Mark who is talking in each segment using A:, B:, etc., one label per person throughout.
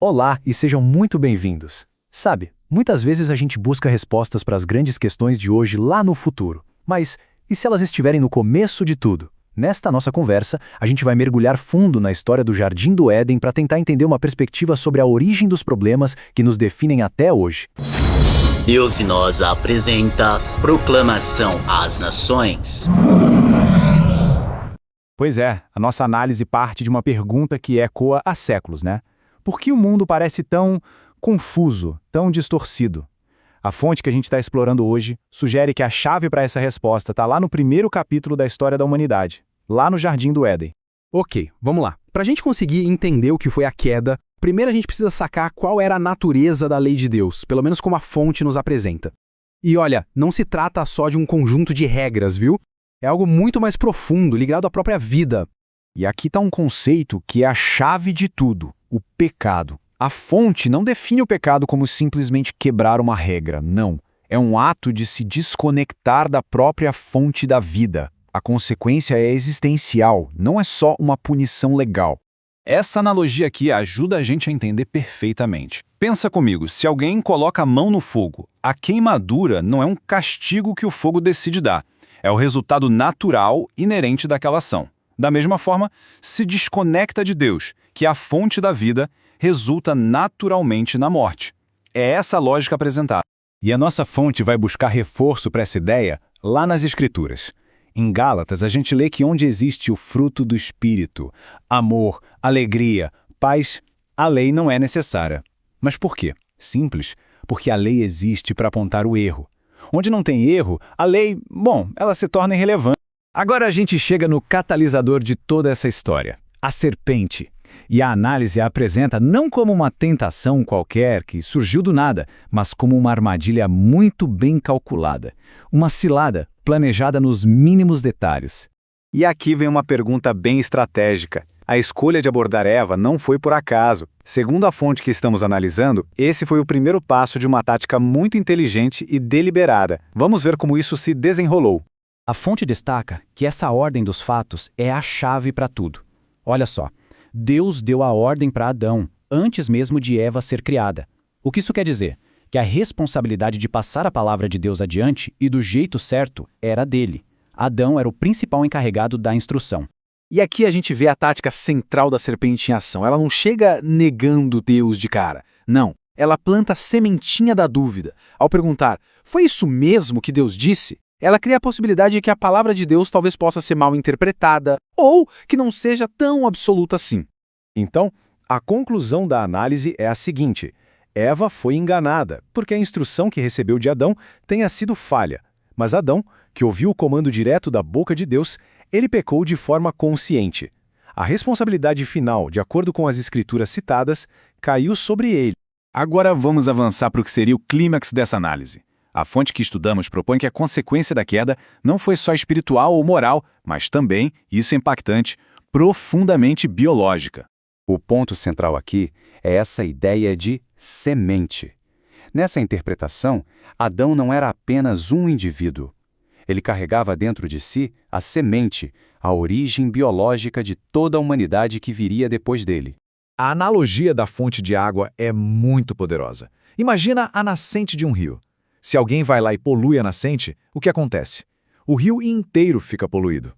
A: Olá e sejam muito bem-vindos. Sabe, muitas vezes a gente busca respostas para as grandes questões de hoje lá no futuro. Mas e se elas estiverem no começo de tudo? Nesta nossa conversa, a gente vai mergulhar fundo na história do Jardim do Éden para tentar entender uma perspectiva sobre a origem dos problemas que nos definem até hoje.
B: Deus e Nós apresenta Proclamação às Nações.
C: Pois é, a nossa análise parte de uma pergunta que ecoa há séculos, né? Por que o mundo parece tão confuso, tão distorcido? A fonte que a gente está explorando hoje sugere que a chave para essa resposta está lá no primeiro capítulo da história da humanidade, lá no Jardim do Éden.
D: Ok, vamos lá. Para a gente conseguir entender o que foi a queda, primeiro a gente precisa sacar qual era a natureza da lei de Deus, pelo menos como a fonte nos apresenta. E olha, não se trata só de um conjunto de regras, viu? É algo muito mais profundo, ligado à própria vida.
C: E aqui está um conceito que é a chave de tudo, o pecado. A fonte não define o pecado como simplesmente quebrar uma regra, não. É um ato de se desconectar da própria fonte da vida. A consequência é existencial, não é só uma punição legal.
E: Essa analogia aqui ajuda a gente a entender perfeitamente. Pensa comigo, se alguém coloca a mão no fogo, a queimadura não é um castigo que o fogo decide dar. É o resultado natural inerente daquela ação. Da mesma forma, se desconecta de Deus, que é a fonte da vida, resulta naturalmente na morte. É essa a lógica apresentada.
C: E a nossa fonte vai buscar reforço para essa ideia lá nas Escrituras. Em Gálatas, a gente lê que onde existe o fruto do Espírito, amor, alegria, paz, a lei não é necessária. Mas por quê? Simples, porque a lei existe para apontar o erro. Onde não tem erro, a lei, ela se torna irrelevante.
A: Agora a gente chega no catalisador de toda essa história, a serpente. E a análise a apresenta não como uma tentação qualquer que surgiu do nada, mas como uma armadilha muito bem calculada. Uma cilada planejada nos mínimos detalhes.
C: E aqui vem uma pergunta bem estratégica. A escolha de abordar Eva não foi por acaso. Segundo a fonte que estamos analisando, esse foi o primeiro passo de uma tática muito inteligente e deliberada. Vamos ver como isso se desenrolou.
D: A fonte destaca que essa ordem dos fatos é a chave para tudo. Olha só, Deus deu a ordem para Adão, antes mesmo de Eva ser criada. O que isso quer dizer? Que a responsabilidade de passar a palavra de Deus adiante e do jeito certo era dele. Adão era o principal encarregado da instrução.
F: E aqui a gente vê a tática central da serpente em ação. Ela não chega negando Deus de cara. Não, ela planta a sementinha da dúvida. Ao perguntar, foi isso mesmo que Deus disse? Ela cria a possibilidade de que a palavra de Deus talvez possa ser mal interpretada ou que não seja tão absoluta assim.
C: Então, a conclusão da análise é a seguinte: Eva foi enganada, porque a instrução que recebeu de Adão tenha sido falha. Mas Adão, que ouviu o comando direto da boca de Deus, ele pecou de forma consciente. A responsabilidade final, de acordo com as escrituras citadas, caiu sobre ele.
E: Agora vamos avançar para o que seria o clímax dessa análise. A fonte que estudamos propõe que a consequência da queda não foi só espiritual ou moral, mas também, isso é impactante, profundamente biológica.
C: O ponto central aqui é essa ideia de semente. Nessa interpretação, Adão não era apenas um indivíduo. Ele carregava dentro de si a semente, a origem biológica de toda a humanidade que viria depois dele.
A: A analogia da fonte de água é muito poderosa. Imagina a nascente de um rio. Se alguém vai lá e polui a nascente, o que acontece? O rio inteiro fica poluído.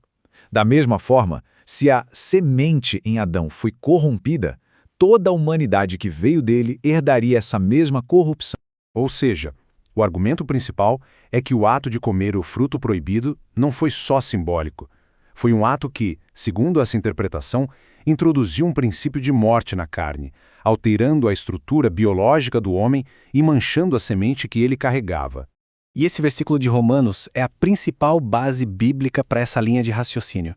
A: Da mesma forma, se a semente em Adão foi corrompida, toda a humanidade que veio dele herdaria essa mesma corrupção.
C: Ou seja, o argumento principal é que o ato de comer o fruto proibido não foi só simbólico. Foi um ato que, segundo essa interpretação, introduziu um princípio de morte na carne, alterando a estrutura biológica do homem e manchando a semente que ele carregava.
F: E esse versículo de Romanos é a principal base bíblica para essa linha de raciocínio.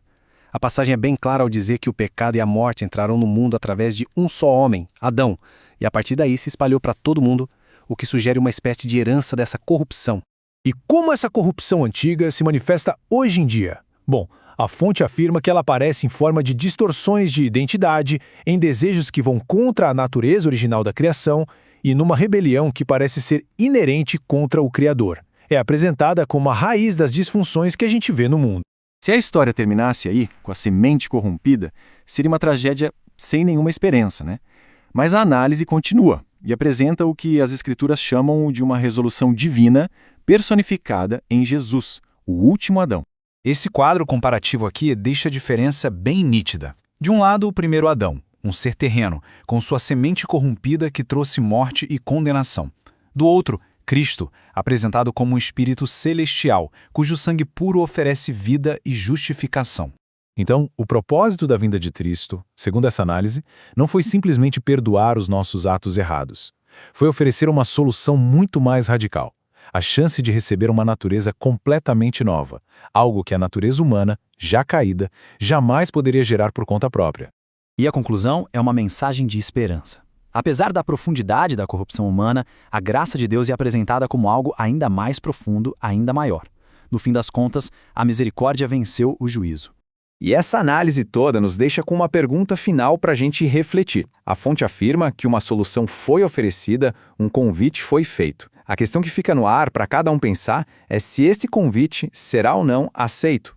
F: A passagem é bem clara ao dizer que o pecado e a morte entraram no mundo através de um só homem, Adão, e a partir daí se espalhou para todo mundo, o que sugere uma espécie de herança dessa corrupção.
G: E como essa corrupção antiga se manifesta hoje em dia? Bom, a fonte afirma que ela aparece em forma de distorções de identidade, em desejos que vão contra a natureza original da criação e numa rebelião que parece ser inerente contra o Criador. É apresentada como a raiz das disfunções que a gente vê no mundo.
C: Se a história terminasse aí, com a semente corrompida, seria uma tragédia sem nenhuma esperança, né? Mas a análise continua e apresenta o que as Escrituras chamam de uma resolução divina personificada em Jesus, o último Adão.
A: Esse quadro comparativo aqui deixa a diferença bem nítida. De um lado, o primeiro Adão, um ser terreno, com sua semente corrompida que trouxe morte e condenação. Do outro, Cristo, apresentado como um espírito celestial, cujo sangue puro oferece vida e justificação. Então, o propósito da vinda de Cristo, segundo essa análise, não foi simplesmente perdoar os nossos atos errados. Foi oferecer uma solução muito mais radical. A chance de receber uma natureza completamente nova, algo que a natureza humana, já caída, jamais poderia gerar por conta própria.
D: E a conclusão é uma mensagem de esperança. Apesar da profundidade da corrupção humana, a graça de Deus é apresentada como algo ainda mais profundo, ainda maior. No fim das contas, a misericórdia venceu o juízo.
A: E essa análise toda nos deixa com uma pergunta final para a gente refletir. A fonte afirma que uma solução foi oferecida, um convite foi feito. A questão que fica no ar para cada um pensar é se esse convite será ou não aceito.